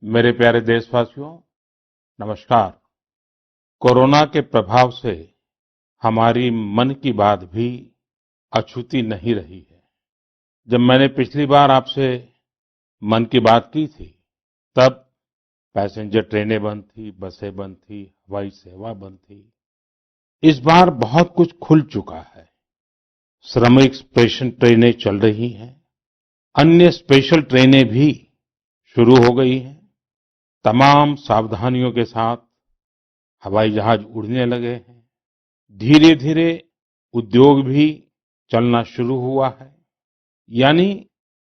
मेरे प्यारे देशवासियों, नमस्कार। कोरोना के प्रभाव से हमारी मन की बात भी अछूती नहीं रही है। जब मैंने पिछली बार आपसे मन की बात की थी, तब पैसेंजर ट्रेनें बंद थी, बसें बंद थी, हवाई सेवा बंद थी। इस बार बहुत कुछ खुल चुका है। श्रमिक स्पेशल ट्रेनें चल रही हैं, अन्य स्पेशल ट्रेनें भी शुरू हो गई हैं। तमाम सावधानियों के साथ हवाई जहाज उड़ने लगे हैं। धीरे धीरे उद्योग भी चलना शुरू हुआ है। यानी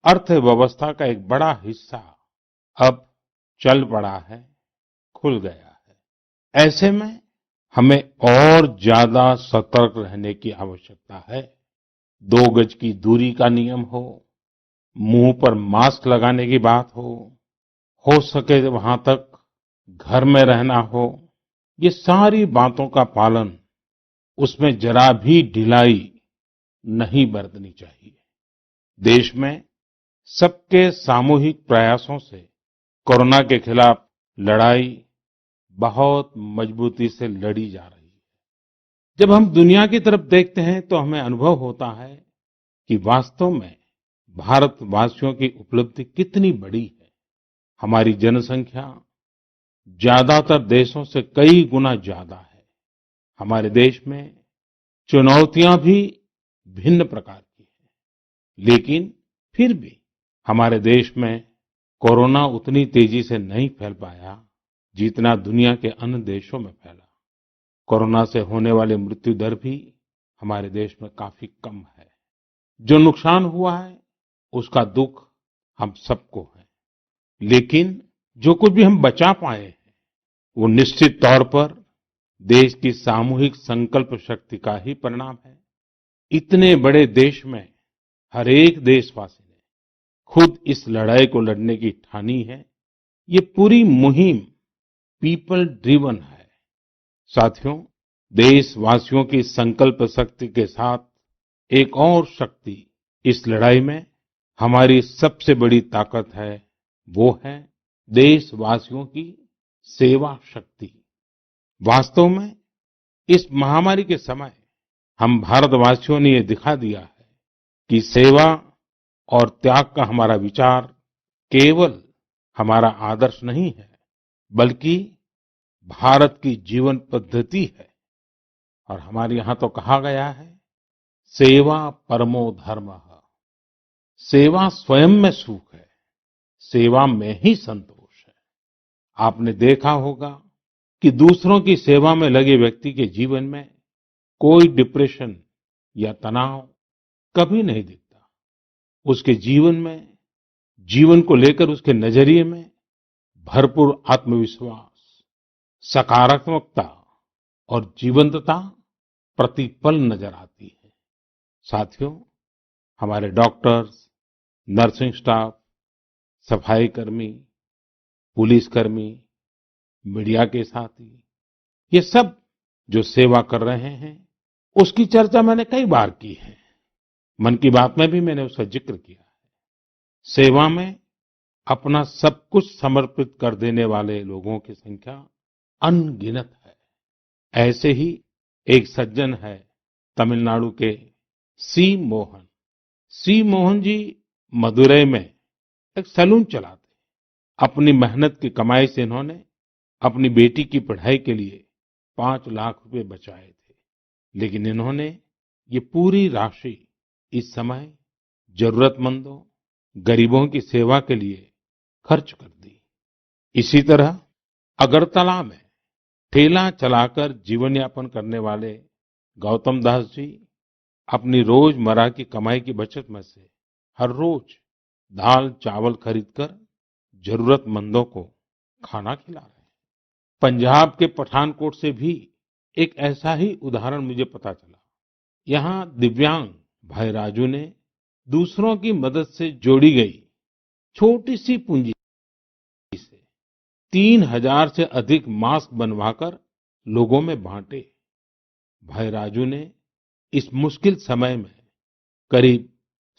अर्थव्यवस्था का एक बड़ा हिस्सा अब चल पड़ा है, खुल गया है। ऐसे में हमें और ज्यादा सतर्क रहने की आवश्यकता है। 2 गज की दूरी का नियम हो, मुंह पर मास्क लगाने की बात हो सके वहां तक घर में रहना हो, ये सारी बातों का पालन, उसमें जरा भी ढिलाई नहीं बरतनी चाहिए। देश में सबके सामूहिक प्रयासों से कोरोना के खिलाफ लड़ाई बहुत मजबूती से लड़ी जा रही है। जब हम दुनिया की तरफ देखते हैं तो हमें अनुभव होता है कि वास्तव में भारतवासियों की उपलब्धि कितनी बड़ी है। हमारी जनसंख्या ज्यादातर देशों से कई गुना ज्यादा है। हमारे देश में चुनौतियां भी भिन्न प्रकार की हैं, लेकिन फिर भी हमारे देश में कोरोना उतनी तेजी से नहीं फैल पाया जितना दुनिया के अन्य देशों में फैला। कोरोना से होने वाली मृत्यु दर भी हमारे देश में काफी कम है। जो नुकसान हुआ है उसका दुख हम सबको है, लेकिन जो कुछ भी हम बचा पाए हैं वो निश्चित तौर पर देश की सामूहिक संकल्प शक्ति का ही परिणाम है। इतने बड़े देश में हर एक देशवासी ने खुद इस लड़ाई को लड़ने की ठानी है। ये पूरी मुहिम पीपल ड्रिवन है। साथियों, देशवासियों की संकल्प शक्ति के साथ एक और शक्ति इस लड़ाई में हमारी सबसे बड़ी ताकत है, वो है देशवासियों की सेवा शक्ति। वास्तव में इस महामारी के समय हम भारतवासियों ने ये दिखा दिया है कि सेवा और त्याग का हमारा विचार केवल हमारा आदर्श नहीं है, बल्कि भारत की जीवन पद्धति है। और हमारे यहाँ तो कहा गया है, सेवा परमो धर्मः। सेवा स्वयं में सुख है, सेवा में ही संतोष है। आपने देखा होगा कि दूसरों की सेवा में लगे व्यक्ति के जीवन में कोई डिप्रेशन या तनाव कभी नहीं दिखता। उसके जीवन में, जीवन को लेकर उसके नजरिए में भरपूर आत्मविश्वास, सकारात्मकता और जीवंतता प्रतिपल नजर आती है। साथियों, हमारे डॉक्टर्स, नर्सिंग स्टाफ, सफाई कर्मी, पुलिसकर्मी, मीडिया के साथी, ये सब जो सेवा कर रहे हैं, उसकी चर्चा मैंने कई बार की है। मन की बात में भी मैंने उसका जिक्र किया है। सेवा में अपना सब कुछ समर्पित कर देने वाले लोगों की संख्या अनगिनत है। ऐसे ही एक सज्जन है तमिलनाडु के सी मोहन। सी मोहन जी मदुरई में एक सैलून चलाते हैं। अपनी मेहनत की कमाई से इन्होंने अपनी बेटी की पढ़ाई के लिए 5 लाख रुपए बचाए थे, लेकिन इन्होंने ये पूरी राशि इस समय जरूरतमंदों, गरीबों की सेवा के लिए खर्च कर दी। इसी तरह अगरतला में ठेला चलाकर जीवन यापन करने वाले गौतम दास जी अपनी रोजमर्रा की कमाई की बचत में से हर रोज दाल चावल खरीदकर जरूरतमंदों को खाना खिला रहे हैं। पंजाब के पठानकोट से भी एक ऐसा ही उदाहरण मुझे पता चला। यहाँ दिव्यांग भाई राजू ने दूसरों की मदद से जोड़ी गई छोटी सी पूंजी से 3,000 से अधिक मास्क बनवाकर लोगों में बांटे। भाई राजू ने इस मुश्किल समय में करीब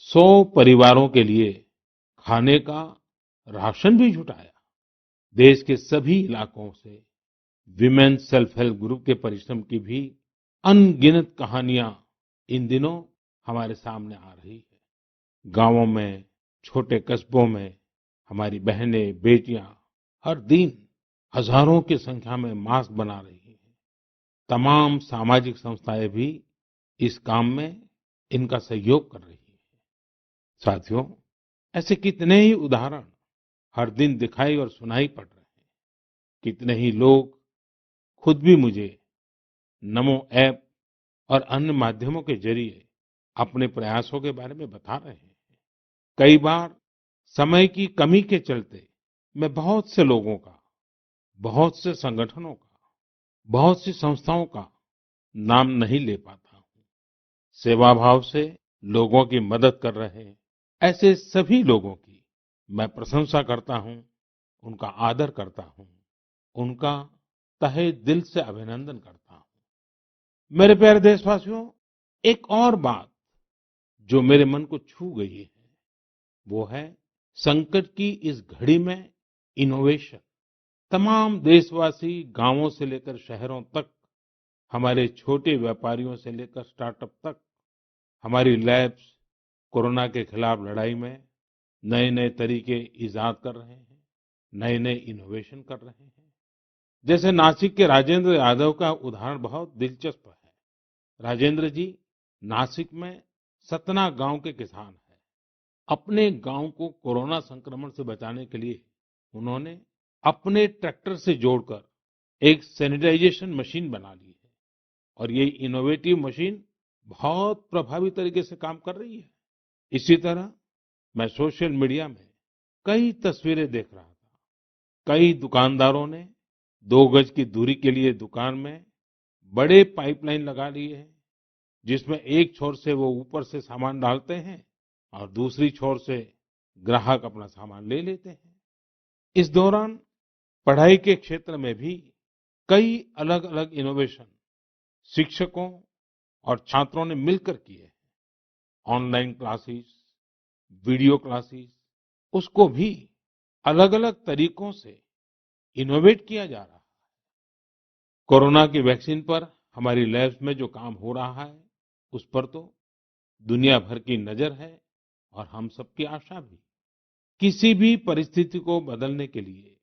100 परिवारों के लिए खाने का राशन भी जुटाया। देश के सभी इलाकों से विमेन सेल्फ हेल्प ग्रुप के परिश्रम की भी अनगिनत कहानियां इन दिनों हमारे सामने आ रही है। गांवों में, छोटे कस्बों में हमारी बहनें, बेटियां हर दिन हजारों की संख्या में मास्क बना रही हैं। तमाम सामाजिक संस्थाएं भी इस काम में इनका सहयोग कर रही हैं। साथियों, ऐसे कितने ही उदाहरण हर दिन दिखाई और सुनाई पड़ रहे हैं। कितने ही लोग खुद भी मुझे नमो ऐप और अन्य माध्यमों के जरिए अपने प्रयासों के बारे में बता रहे हैं। कई बार समय की कमी के चलते मैं बहुत से लोगों का, बहुत से संगठनों का, बहुत सी संस्थाओं का नाम नहीं ले पाता हूँ। सेवा भाव से लोगों की मदद कर रहे ऐसे सभी लोगों की मैं प्रशंसा करता हूँ, उनका आदर करता हूँ, उनका तहे दिल से अभिनंदन करता हूँ। मेरे प्यारे देशवासियों, एक और बात जो मेरे मन को छू गई है, वो है संकट की इस घड़ी में इनोवेशन। तमाम देशवासी गांवों से लेकर शहरों तक, हमारे छोटे व्यापारियों से लेकर स्टार्टअप तक, हमारी लैब्स कोरोना के खिलाफ लड़ाई में नए-नए तरीके इजाद कर रहे हैं, नए-नए इनोवेशन कर रहे हैं। जैसे नासिक के राजेंद्र यादव का उदाहरण बहुत दिलचस्प है। राजेंद्र जी नासिक में सतना गांव के किसान हैं। अपने गांव को कोरोना संक्रमण से बचाने के लिए उन्होंने अपने ट्रैक्टर से जोड़कर एक सैनिटाइजेशन मशीन बना ली है और ये इनोवेटिव मशीन बहुत प्रभावी तरीके से काम कर रही है। इसी तरह मैं सोशल मीडिया में कई तस्वीरें देख रहा था। कई दुकानदारों ने 2 गज की दूरी के लिए दुकान में बड़े पाइपलाइन लगा लिए हैं, जिसमें एक छोर से वो ऊपर से सामान डालते हैं और दूसरी छोर से ग्राहक अपना सामान ले लेते हैं। इस दौरान पढ़ाई के क्षेत्र में भी कई अलग-अलग इनोवेशन शिक्षकों और छात्रों ने मिलकर किए हैं। ऑनलाइन क्लासेस, वीडियो क्लासेस, उसको भी अलग-अलग तरीकों से इनोवेट किया जा रहा है। कोरोना की वैक्सीन पर हमारी लैब्स में जो काम हो रहा है, उस पर तो दुनिया भर की नजर है और हम सबकी आशा भी। किसी भी परिस्थिति को बदलने के लिए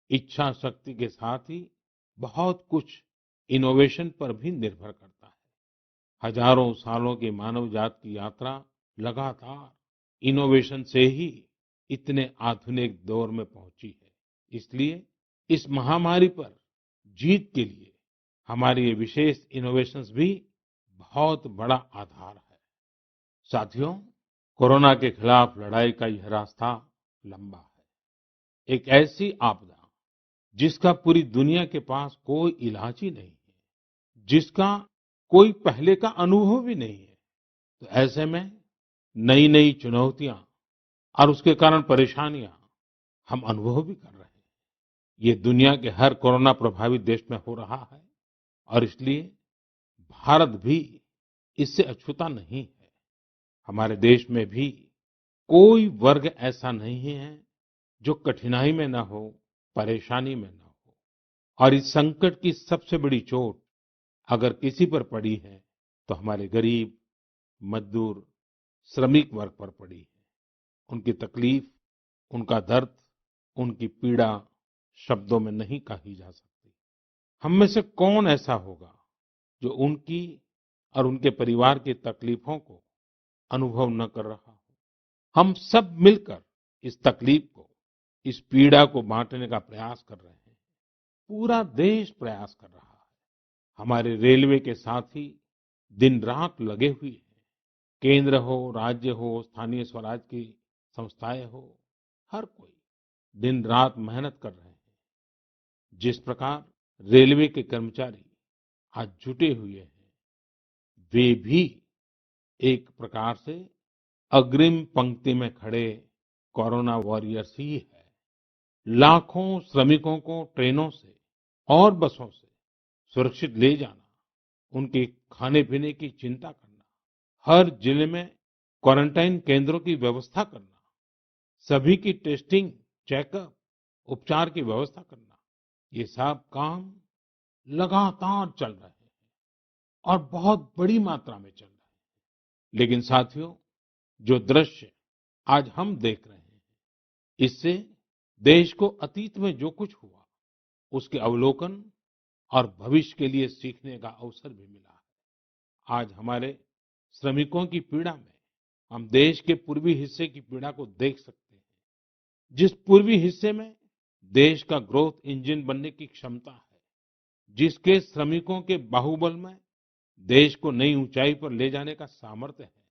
इच्छा शक्ति के साथ ही बहुत कुछ इनोवेशन पर भी निर्भर करता है। हजारों सालों की मानव जात की यात्रा लगातार इनोवेशन से ही इतने आधुनिक दौर में पहुंची है। इसलिए इस महामारी पर जीत के लिए हमारे ये विशेष इनोवेशंस भी बहुत बड़ा आधार है। साथियों, कोरोना के खिलाफ लड़ाई का यह रास्ता लंबा है। एक ऐसी आपदा जिसका पूरी दुनिया के पास कोई इलाज ही नहीं है, जिसका कोई पहले का अनुभव भी नहीं है। तो ऐसे में नई-नई चुनौतियां और उसके कारण परेशानियां हम अनुभव भी कर रहे हैं। ये दुनिया के हर कोरोना प्रभावित देश में हो रहा है और इसलिए भारत भी इससे अछूता नहीं है। हमारे देश में भी कोई वर्ग ऐसा नहीं है जो कठिनाई में ना हो, परेशानी में ना हो। और इस संकट की सबसे बड़ी चोट अगर किसी पर पड़ी है तो हमारे गरीब, मजदूर, श्रमिक वर्ग पर पड़ी है। उनकी तकलीफ, उनका दर्द, उनकी पीड़ा शब्दों में नहीं कही जा सकती। हम में से कौन ऐसा होगा जो उनकी और उनके परिवार की तकलीफों को अनुभव न कर रहा हो। हम सब मिलकर इस तकलीफ को, इस पीड़ा को बांटने का प्रयास कर रहे हैं। पूरा देश प्रयास कर रहा है। हमारे रेलवे के साथी दिन रात लगे हुए हैं। केंद्र हो, राज्य हो, स्थानीय स्वराज की संस्थाएं हो, हर कोई दिन रात मेहनत कर रहे हैं। जिस प्रकार रेलवे के कर्मचारी आज जुटे हुए हैं, वे भी एक प्रकार से अग्रिम पंक्ति में खड़े कोरोना वॉरियर्स ही है। लाखों श्रमिकों को ट्रेनों से और बसों से सुरक्षित ले जाना, उनके खाने-पीने की चिंता करना, हर जिले में क्वारंटाइन केंद्रों की व्यवस्था करना, सभी की टेस्टिंग, चेकअप, उपचार की व्यवस्था करना, ये सब काम लगातार चल रहे हैं और बहुत बड़ी मात्रा में चल रहे हैं। लेकिन साथियों, जो दृश्य आज हम देख रहे हैं, इससे देश को अतीत में जो कुछ हुआ, उसके अवलोकन और भविष्य के लिए सीखने का अवसर भी मिला है। आज हमारे श्रमिकों की पीड़ा में हम देश के पूर्वी हिस्से की पीड़ा को देख सकते हैं। जिस पूर्वी हिस्से में देश का ग्रोथ इंजन बनने की क्षमता है, जिसके श्रमिकों के बाहुबल में देश को नई ऊंचाई पर ले जाने का सामर्थ्य है,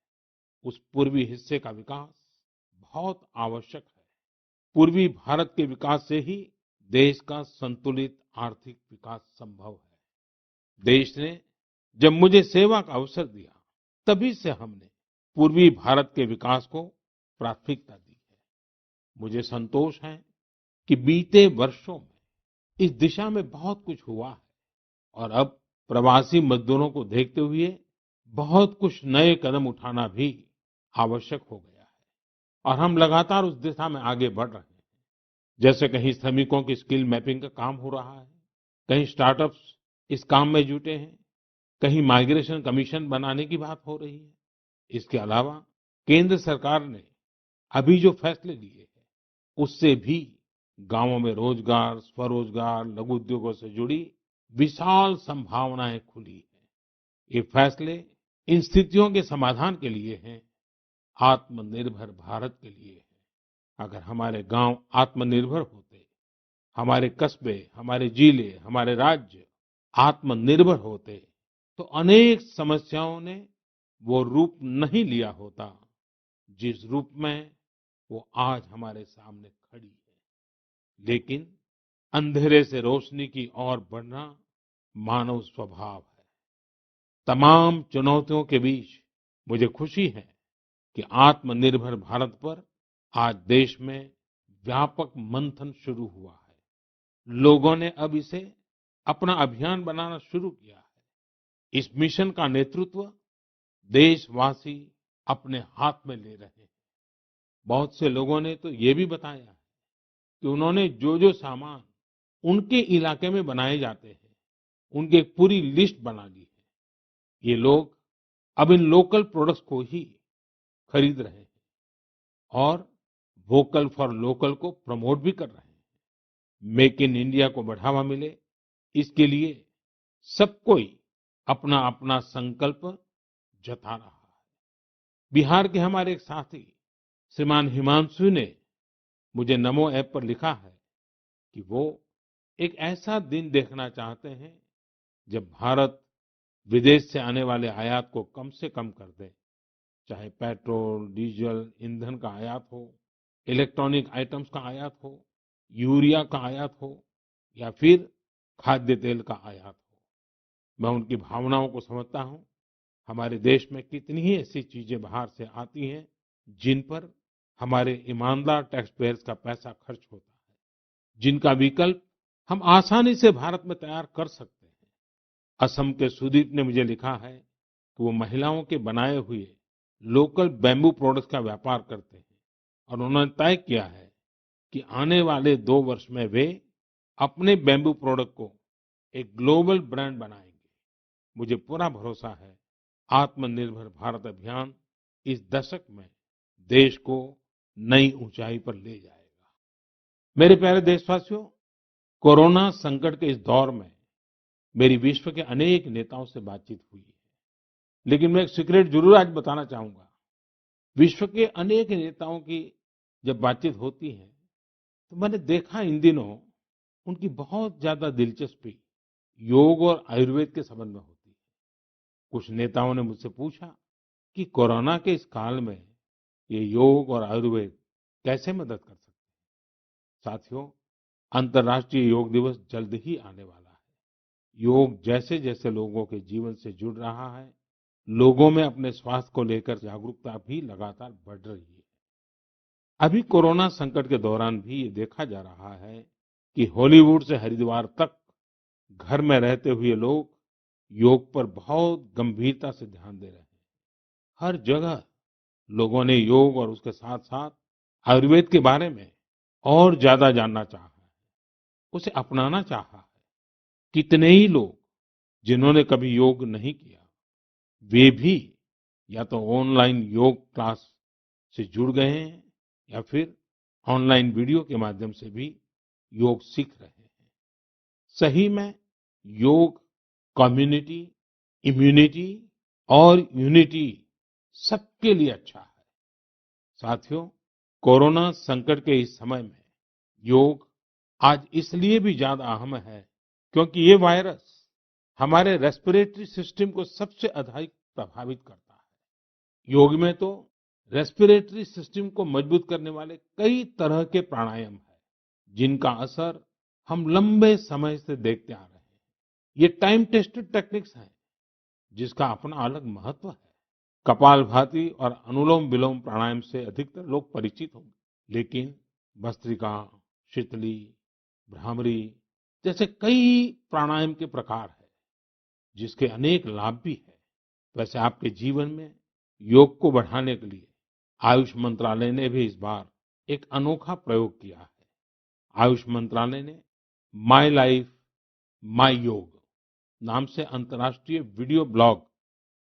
उस पूर्वी हिस्से का विकास बहुत आवश्यक है। पूर्वी भारत के विकास से ही देश का संतुलित आर्थिक विकास संभव है। देश ने जब मुझे सेवा का अवसर दिया, तभी से हमने पूर्वी भारत के विकास को प्राथमिकता दी है। मुझे संतोष है कि बीते वर्षों में इस दिशा में बहुत कुछ हुआ है और अब प्रवासी मजदूरों को देखते हुए बहुत कुछ नए कदम उठाना भी आवश्यक हो गया है और हम लगातार उस दिशा में आगे बढ़ रहे हैं। जैसे कहीं श्रमिकों की स्किल मैपिंग का काम हो रहा है, कहीं स्टार्टअप्स इस काम में जुटे हैं, कहीं माइग्रेशन कमीशन बनाने की बात हो रही है। इसके अलावा केंद्र सरकार ने अभी जो फैसले लिए हैं, उससे भी गांवों में रोजगार, स्वरोजगार, लघु उद्योगों से जुड़ी विशाल संभावनाएं खुली हैं। ये फैसले इन स्थितियों के समाधान के लिए हैं, आत्मनिर्भर भारत के लिए है। अगर हमारे गांव आत्मनिर्भर होते, हमारे कस्बे, हमारे जिले, हमारे राज्य आत्मनिर्भर होते, तो अनेक समस्याओं ने वो रूप नहीं लिया होता, जिस रूप में वो आज हमारे सामने खड़ी है। लेकिन अंधेरे से रोशनी की ओर बढ़ना मानव स्वभाव है। तमाम चुनौतियों के बीच मुझे खुशी है कि आत्मनिर्भर भारत पर आज देश में व्यापक मंथन शुरू हुआ है। लोगों ने अब इसे अपना अभियान बनाना शुरू किया है। इस मिशन का नेतृत्व देशवासी अपने हाथ में ले रहे हैं। बहुत से लोगों ने तो ये भी बताया है कि उन्होंने जो जो सामान उनके इलाके में बनाए जाते हैं, उनकी एक पूरी लिस्ट बना ली है। ये लोग अब इन लोकल प्रोडक्ट्स को ही खरीद रहे हैं और वोकल फॉर लोकल को प्रमोट भी कर रहे हैं। मेक इन इंडिया को बढ़ावा मिले, इसके लिए सब कोई अपना अपना संकल्प जता रहा है। बिहार के हमारे एक साथी श्रीमान हिमांशु ने मुझे नमो ऐप पर लिखा है कि वो एक ऐसा दिन देखना चाहते हैं जब भारत विदेश से आने वाले आयात को कम से कम कर दे। चाहे पेट्रोल, डीजल, ईंधन का आयात हो, इलेक्ट्रॉनिक आइटम्स का आयात हो, यूरिया का आयात हो या फिर खाद्य तेल का आयात हो। मैं उनकी भावनाओं को समझता हूँ। हमारे देश में कितनी ही ऐसी चीजें बाहर से आती हैं जिन पर हमारे ईमानदार टैक्स पेयर्स का पैसा खर्च होता है, जिनका विकल्प हम आसानी से भारत में तैयार कर सकते हैं। असम के सुदीप ने मुझे लिखा है कि वो महिलाओं के बनाए हुए लोकल बैम्बू प्रोडक्ट्स का व्यापार करते हैं और उन्होंने तय किया है कि आने वाले 2 वर्ष में वे अपने बैम्बू प्रोडक्ट को एक ग्लोबल ब्रांड बनाएंगे। मुझे पूरा भरोसा है आत्मनिर्भर भारत अभियान इस दशक में देश को नई ऊंचाई पर ले जाएगा। मेरे प्यारे देशवासियों, कोरोना संकट के इस दौर में मेरी विश्व के अनेक नेताओं से बातचीत हुई है। लेकिन मैं एक सीक्रेट जरूर आज बताना चाहूंगा। विश्व के अनेक नेताओं की जब बातचीत होती है, तो मैंने देखा इन दिनों उनकी बहुत ज्यादा दिलचस्पी योग और आयुर्वेद के संबंध में होती है। कुछ नेताओं ने मुझसे पूछा कि कोरोना के इस काल में ये योग और आयुर्वेद कैसे मदद कर सकते हैं। साथियों, अंतर्राष्ट्रीय योग दिवस जल्द ही आने वाला है। योग जैसे जैसे लोगों के जीवन से जुड़ रहा है, लोगों में अपने स्वास्थ्य को लेकर जागरूकता भी लगातार बढ़ रही है। अभी कोरोना संकट के दौरान भी ये देखा जा रहा है कि हॉलीवुड से हरिद्वार तक घर में रहते हुए लोग योग पर बहुत गंभीरता से ध्यान दे रहे हैं। हर जगह लोगों ने योग और उसके साथ साथ आयुर्वेद के बारे में और ज्यादा जानना चाहा है। उसे अपनाना चाहा है। कितने ही लोग जिन्होंने कभी योग नहीं किया, वे भी या तो ऑनलाइन योग क्लास से जुड़ गए हैं या फिर ऑनलाइन वीडियो के माध्यम से भी योग सीख रहे हैं। सही में योग कम्युनिटी, इम्यूनिटी और यूनिटी सबके लिए अच्छा है। साथियों, कोरोना संकट के इस समय में योग आज इसलिए भी ज्यादा अहम है क्योंकि ये वायरस हमारे रेस्पिरेटरी सिस्टम को सबसे अधिक प्रभावित करता है। योग में तो रेस्पिरेटरी सिस्टम को मजबूत करने वाले कई तरह के प्राणायाम हैं, जिनका असर हम लंबे समय से देखते आ रहे हैं। ये टाइम टेस्टेड टेक्निक्स हैं, जिसका अपना अलग महत्व है। कपालभाति और अनुलोम विलोम प्राणायाम से अधिकतर लोग परिचित होंगे, लेकिन भस्त्रिका, शीतली, भ्रामरी जैसे कई प्राणायाम के प्रकार है, जिसके अनेक लाभ भी है। वैसे आपके जीवन में योग को बढ़ाने के लिए आयुष मंत्रालय ने भी इस बार एक अनोखा प्रयोग किया है। आयुष मंत्रालय ने माय लाइफ माय योग नाम से अंतर्राष्ट्रीय वीडियो ब्लॉग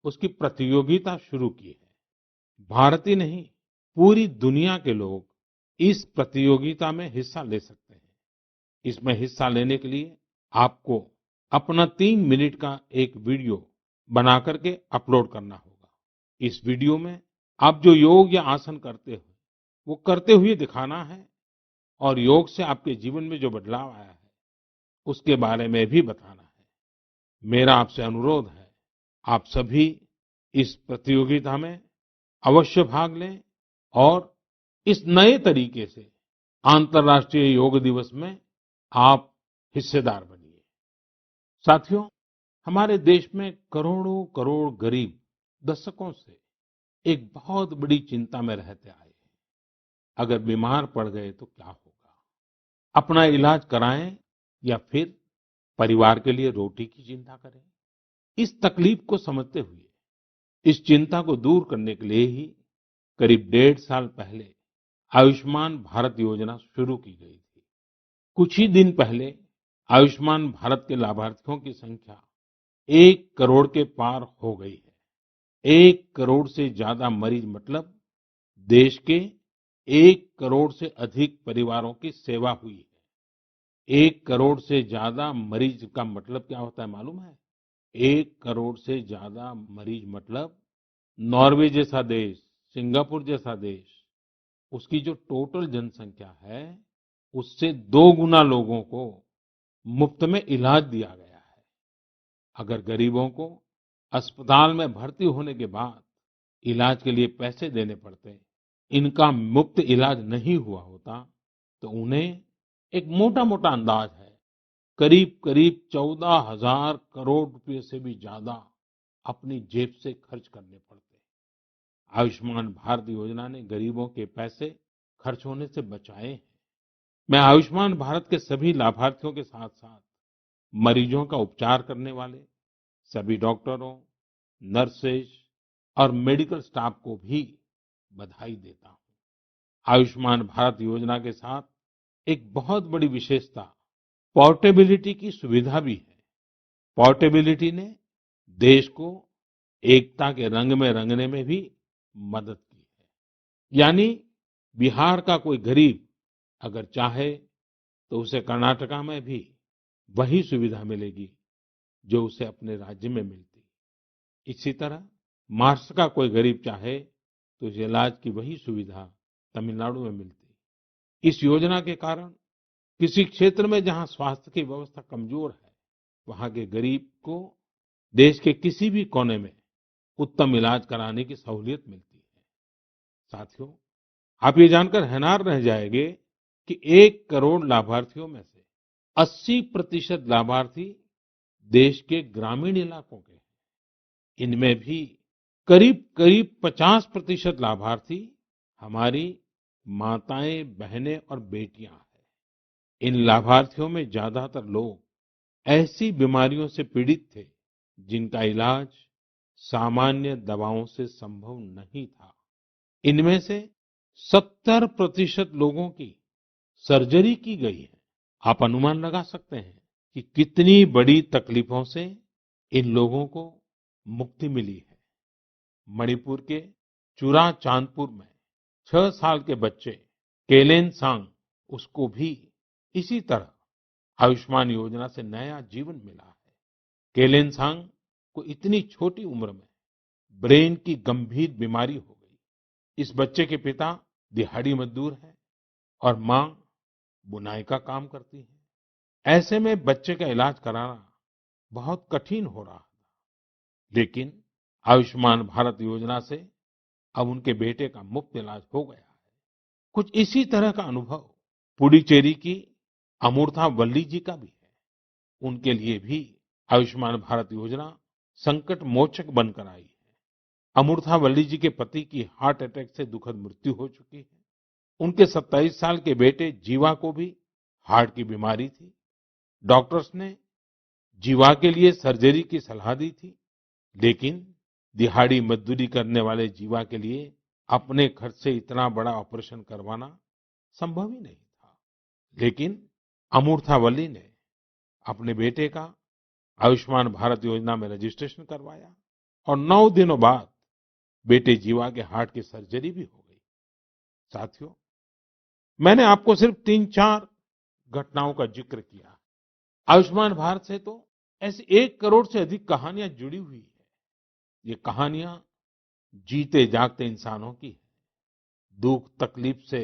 उसकी प्रतियोगिता शुरू की है। भारत ही नहीं, पूरी दुनिया के लोग इस प्रतियोगिता में हिस्सा ले सकते हैं। इसमें हिस्सा लेने के लिए आपको अपना 3 मिनट का एक वीडियो बना करके अपलोड करना होगा। इस वीडियो में आप जो योग या आसन करते हो, वो करते हुए दिखाना है और योग से आपके जीवन में जो बदलाव आया है, उसके बारे में भी बताना है। मेरा आपसे अनुरोध है, आप सभी इस प्रतियोगिता में अवश्य भाग लें और इस नए तरीके से अंतर्राष्ट्रीय योग दिवस में आप हिस्सेदार बनिए। साथियों, हमारे देश में करोड़ों करोड़ गरीब दशकों से एक बहुत बड़ी चिंता में रहते आए हैं। अगर बीमार पड़ गए तो क्या होगा? अपना इलाज कराएं या फिर परिवार के लिए रोटी की चिंता करें? इस तकलीफ को समझते हुए, इस चिंता को दूर करने के लिए ही करीब 1.5 साल पहले आयुष्मान भारत योजना शुरू की गई थी। कुछ ही दिन पहले आयुष्मान भारत के लाभार्थियों की संख्या 1 करोड़ के पार हो गई है। 1 करोड़ से ज्यादा मरीज मतलब देश के 1 करोड़ से अधिक परिवारों की सेवा हुई है। 1 करोड़ से ज्यादा मरीज का मतलब क्या होता है मालूम है? 1 करोड़ से ज्यादा मरीज मतलब नॉर्वे जैसा देश, सिंगापुर जैसा देश, उसकी जो टोटल जनसंख्या है, उससे 2 गुना लोगों को मुफ्त में इलाज दिया गया है। अगर गरीबों को अस्पताल में भर्ती होने के बाद इलाज के लिए पैसे देने पड़ते, इनका मुफ्त इलाज नहीं हुआ होता, तो उन्हें एक मोटा-मोटा अंदाज है, करीब-करीब 14,000 करोड़ रुपए से भी ज्यादा अपनी जेब से खर्च करने पड़ते। आयुष्मान भारत योजना ने गरीबों के पैसे खर्च होने से बचाए हैं। मैं आयुष्मान भारत के सभी लाभार्थियों के साथ-साथ मरीजों का उपचार करने वाले सभी डॉक्टरों, नर्सेज और मेडिकल स्टाफ को भी बधाई देता हूँ। आयुष्मान भारत योजना के साथ एक बहुत बड़ी विशेषता पोर्टेबिलिटी की सुविधा भी है। पोर्टेबिलिटी ने देश को एकता के रंग में रंगने में भी मदद की है। यानी बिहार का कोई गरीब अगर चाहे तो उसे कर्नाटका में भी वही सुविधा मिलेगी जो उसे अपने राज्य में मिलती। इसी तरह महाराष्ट्र का कोई गरीब चाहे तो उसे इलाज की वही सुविधा तमिलनाडु में मिलती। इस योजना के कारण किसी क्षेत्र में जहां स्वास्थ्य की व्यवस्था कमजोर है, वहां के गरीब को देश के किसी भी कोने में उत्तम इलाज कराने की सहूलियत मिलती है। साथियों, आप ये जानकर हैरान रह जाएंगे कि 1 करोड़ लाभार्थियों में से 80% लाभार्थी देश के ग्रामीण इलाकों के हैं। इनमें भी करीब-करीब 50% लाभार्थी हमारी माताएं, बहनें और बेटियां हैं। इन लाभार्थियों में ज्यादातर लोग ऐसी बीमारियों से पीड़ित थे जिनका इलाज सामान्य दवाओं से संभव नहीं था। इनमें से 70% लोगों की सर्जरी की गई है। आप अनुमान लगा सकते हैं कि कितनी बड़ी तकलीफों से इन लोगों को मुक्ति मिली है। मणिपुर के चुराचांदपुर में 6 साल के बच्चे केलेनसांग, उसको भी इसी तरह आयुष्मान योजना से नया जीवन मिला है। केलेनसांग को इतनी छोटी उम्र में ब्रेन की गंभीर बीमारी हो गई। इस बच्चे के पिता दिहाड़ी मजदूर हैं और माँ बुनाई का काम करती है। ऐसे में बच्चे का इलाज कराना बहुत कठिन हो रहा था, लेकिन आयुष्मान भारत योजना से अब उनके बेटे का मुफ्त इलाज हो गया है। कुछ इसी तरह का अनुभव पुडुचेरी की अमूर्था वल्ली जी का भी है। उनके लिए भी आयुष्मान भारत योजना संकट मोचक बनकर आई है। अमूर्था वल्ली जी के पति की हार्ट अटैक से दुखद मृत्यु हो चुकी है। उनके 27 साल के बेटे जीवा को भी हार्ट की बीमारी थी। डॉक्टर्स ने जीवा के लिए सर्जरी की सलाह दी थी, लेकिन दिहाड़ी मजदूरी करने वाले जीवा के लिए अपने खर्च से इतना बड़ा ऑपरेशन करवाना संभव ही नहीं था। लेकिन अमूर्था वल्ली ने अपने बेटे का आयुष्मान भारत योजना में रजिस्ट्रेशन करवाया और 9 दिनों बाद बेटे जीवा के हार्ट की सर्जरी भी हो गई। साथियों, मैंने आपको सिर्फ 3-4 घटनाओं का जिक्र किया। आयुष्मान भारत से तो ऐसी 1 करोड़ से अधिक कहानियां जुड़ी हुई है। ये कहानियां जीते जागते इंसानों की है। दुख तकलीफ से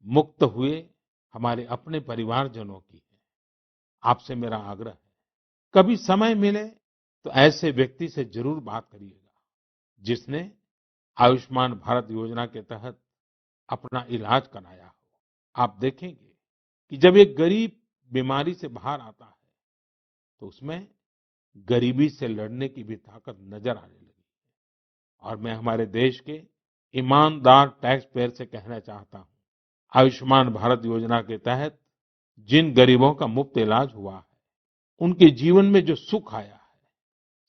मुक्त हुए हमारे अपने परिवारजनों की है। आपसे मेरा आग्रह है, कभी समय मिले तो ऐसे व्यक्ति से जरूर बात करिएगा जिसने आयुष्मान भारत योजना के तहत अपना इलाज कराया हो। आप देखेंगे कि जब एक गरीब बीमारी से बाहर आता है तो उसमें गरीबी से लड़ने की भी ताकत नजर आने लगी है। और मैं हमारे देश के ईमानदार टैक्स पेयर से कहना चाहता हूँ, आयुष्मान भारत योजना के तहत जिन गरीबों का मुफ्त इलाज हुआ है, उनके जीवन में जो सुख आया है,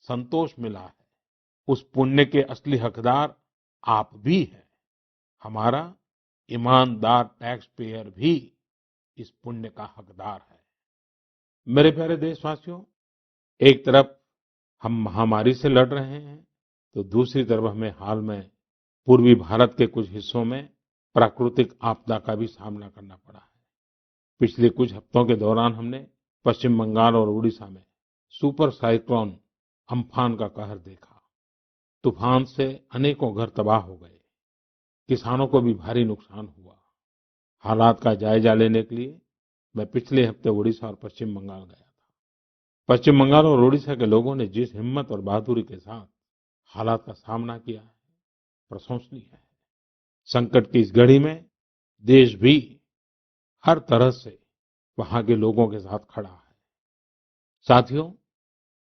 संतोष मिला है, उस पुण्य के असली हकदार आप भी हैं। हमारा ईमानदार टैक्स पेयर भी इस पुण्य का हकदार है। मेरे प्यारे देशवासियों, एक तरफ हम महामारी से लड़ रहे हैं, तो दूसरी तरफ हमें हाल में पूर्वी भारत के कुछ हिस्सों में प्राकृतिक आपदा का भी सामना करना पड़ा है। पिछले कुछ हफ्तों के दौरान हमने पश्चिम बंगाल और उड़ीसा में सुपर साइक्लोन अम्फान का कहर देखा। तूफान से अनेकों घर तबाह हो गए। किसानों को भी भारी नुकसान हुआ। हालात का जायजा लेने के लिए मैं पिछले हफ्ते उड़ीसा और पश्चिम बंगाल गया था। पश्चिम बंगाल और उड़ीसा के लोगों ने जिस हिम्मत और बहादुरी के साथ हालात का सामना किया है, प्रशंसनीय है। संकट की इस घड़ी में देश भी हर तरह से वहां के लोगों के साथ खड़ा है। साथियों,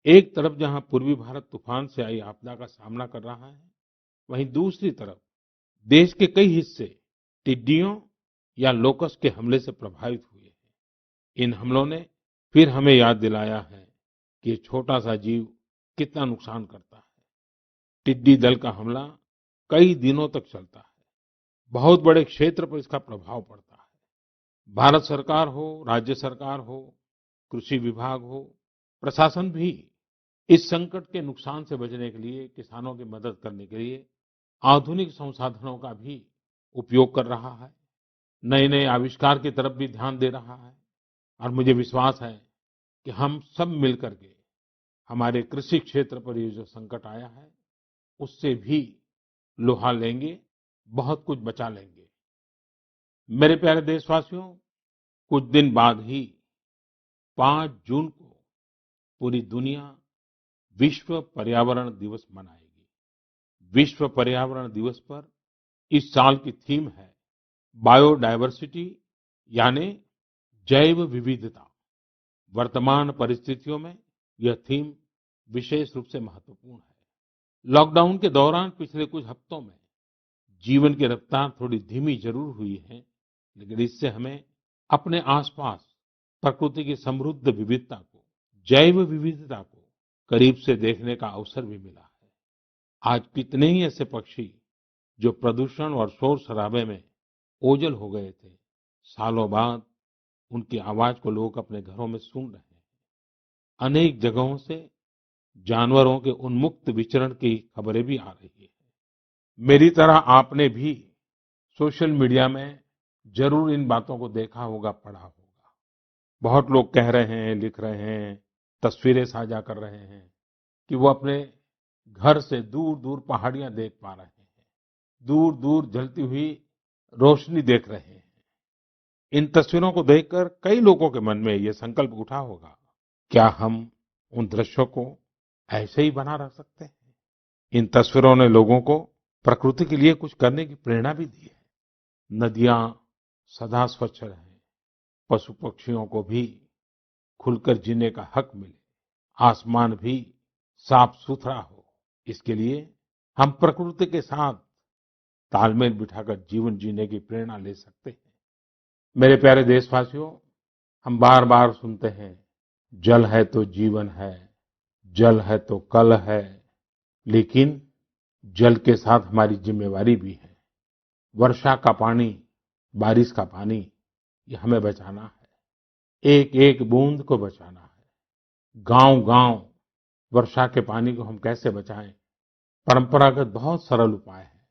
एक तरफ जहां पूर्वी भारत तूफान से आई आपदा का सामना कर रहा है, वहीं दूसरी तरफ देश के कई हिस्से टिड्डियों या लोकस्ट के हमले से प्रभावित हुए हैं। इन हमलों ने फिर हमें याद दिलाया है कि ये छोटा सा जीव कितना नुकसान करता है। टिड्डी दल का हमला कई दिनों तक चलता है। बहुत बड़े क्षेत्र पर इसका प्रभाव पड़ता है। भारत सरकार हो, राज्य सरकार हो, कृषि विभाग हो, प्रशासन भी इस संकट के नुकसान से बचने के लिए, किसानों की मदद करने के लिए आधुनिक संसाधनों का भी उपयोग कर रहा है। नए नए आविष्कार की तरफ भी ध्यान दे रहा है। और मुझे विश्वास है कि हम सब मिलकर के हमारे कृषि क्षेत्र पर ये जो संकट आया है, उससे भी लोहा लेंगे, बहुत कुछ बचा लेंगे। मेरे प्यारे देशवासियों, कुछ दिन बाद ही 5 जून को पूरी दुनिया विश्व पर्यावरण दिवस मनाएगी। विश्व पर्यावरण दिवस पर इस साल की थीम है बायोडायवर्सिटी, यानी जैव विविधता। वर्तमान परिस्थितियों में यह थीम विशेष रूप से महत्वपूर्ण है। लॉकडाउन के दौरान पिछले कुछ हफ्तों में जीवन की रफ्तार थोड़ी धीमी जरूर हुई है, लेकिन इससे हमें अपने आसपास प्रकृति की समृद्ध विविधता को, जैव विविधता को करीब से देखने का अवसर भी मिला है। आज कितने ही ऐसे पक्षी जो प्रदूषण और शोर शराबे में ओझल हो गए थे, सालों बाद उनकी आवाज को लोग अपने घरों में सुन रहे हैं। अनेक जगहों से जानवरों के उन्मुक्त विचरण की खबरें भी आ रही है। मेरी तरह आपने भी सोशल मीडिया में जरूर इन बातों को देखा होगा, पढ़ा होगा। बहुत लोग कह रहे हैं, लिख रहे हैं, तस्वीरें साझा कर रहे हैं कि वो अपने घर से दूर-दूर पहाड़ियां देख पा रहे हैं, दूर-दूर जलती हुई रोशनी देख रहे हैं। इन तस्वीरों को देखकर कई लोगों के मन में ये संकल्प उठा होगा, क्या हम उन दृश्यों को ऐसे ही बना रख सकते हैं? इन तस्वीरों ने लोगों को प्रकृति के लिए कुछ करने की प्रेरणा भी दी है। नदियां सदा स्वच्छ रहें, पशु पक्षियों को भी खुलकर जीने का हक मिले, आसमान भी साफ सुथरा हो, इसके लिए हम प्रकृति के साथ तालमेल बिठाकर जीवन जीने की प्रेरणा ले सकते हैं। मेरे प्यारे देशवासियों, हम बार बार सुनते हैं, जल है तो जीवन है, जल है तो कल है, लेकिन जल के साथ हमारी जिम्मेवारी भी है। वर्षा का पानी, बारिश का पानी, ये हमें बचाना है। एक एक बूंद को बचाना है। गांव गांव वर्षा के पानी को हम कैसे बचाएं? परंपरागत बहुत सरल उपाय हैं।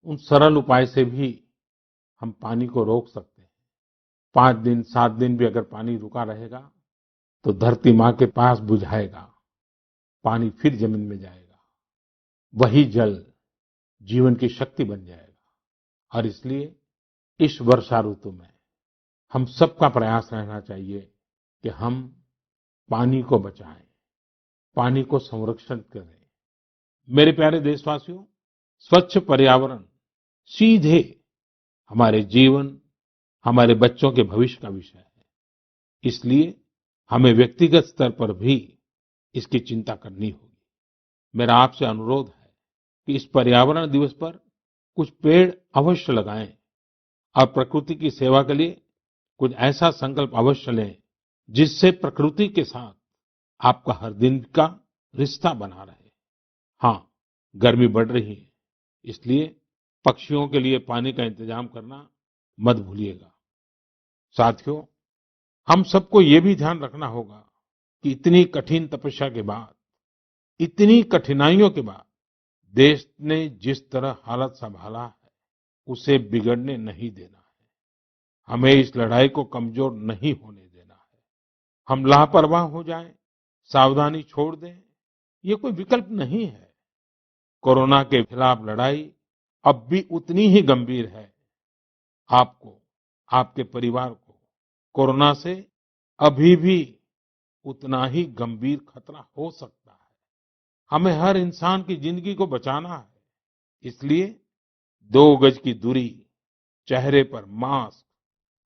उन सरल उपाय से भी हम पानी को रोक सकते हैं। 5 दिन 7 दिन भी अगर पानी रुका रहेगा तो धरती माँ के पास बुझाएगा, पानी फिर जमीन में जाएगा। वही जल जीवन की शक्ति बन जाएगा। और इसलिए इस वर्षा ऋतु में हम सबका प्रयास रहना चाहिए कि हम पानी को बचाएं, पानी को संरक्षण करें। मेरे प्यारे देशवासियों, स्वच्छ पर्यावरण सीधे हमारे जीवन, हमारे बच्चों के भविष्य का विषय है। इसलिए हमें व्यक्तिगत स्तर पर भी इसकी चिंता करनी होगी। मेरा आपसे अनुरोध है कि इस पर्यावरण दिवस पर कुछ पेड़ अवश्य लगाएं और प्रकृति की सेवा के लिए कुछ ऐसा संकल्प अवश्य लें जिससे प्रकृति के साथ आपका हर दिन का रिश्ता बना रहे। हाँ, गर्मी बढ़ रही है, इसलिए पक्षियों के लिए पानी का इंतजाम करना मत भूलिएगा। साथियों, हम सबको ये भी ध्यान रखना होगा कि इतनी कठिन तपस्या के बाद, इतनी कठिनाइयों के बाद देश ने जिस तरह हालत संभाला है, उसे बिगड़ने नहीं देना है। हमें इस लड़ाई को कमजोर नहीं होने देना है। हम लापरवाह हो जाएं, सावधानी छोड़ दें, ये कोई विकल्प नहीं है। कोरोना के खिलाफ लड़ाई अब भी उतनी ही गंभीर है। आपको, आपके परिवार को कोरोना से अभी भी उतना ही गंभीर खतरा हो सकता है। हमें हर इंसान की जिंदगी को बचाना है। इसलिए 2 गज की दूरी, चेहरे पर मास्क,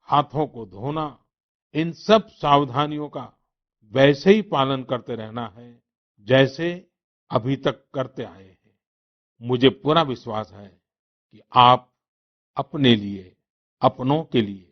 हाथों को धोना, इन सब सावधानियों का वैसे ही पालन करते रहना है जैसे अभी तक करते आए हैं। मुझे पूरा विश्वास है कि आप अपने लिए, अपनों के लिए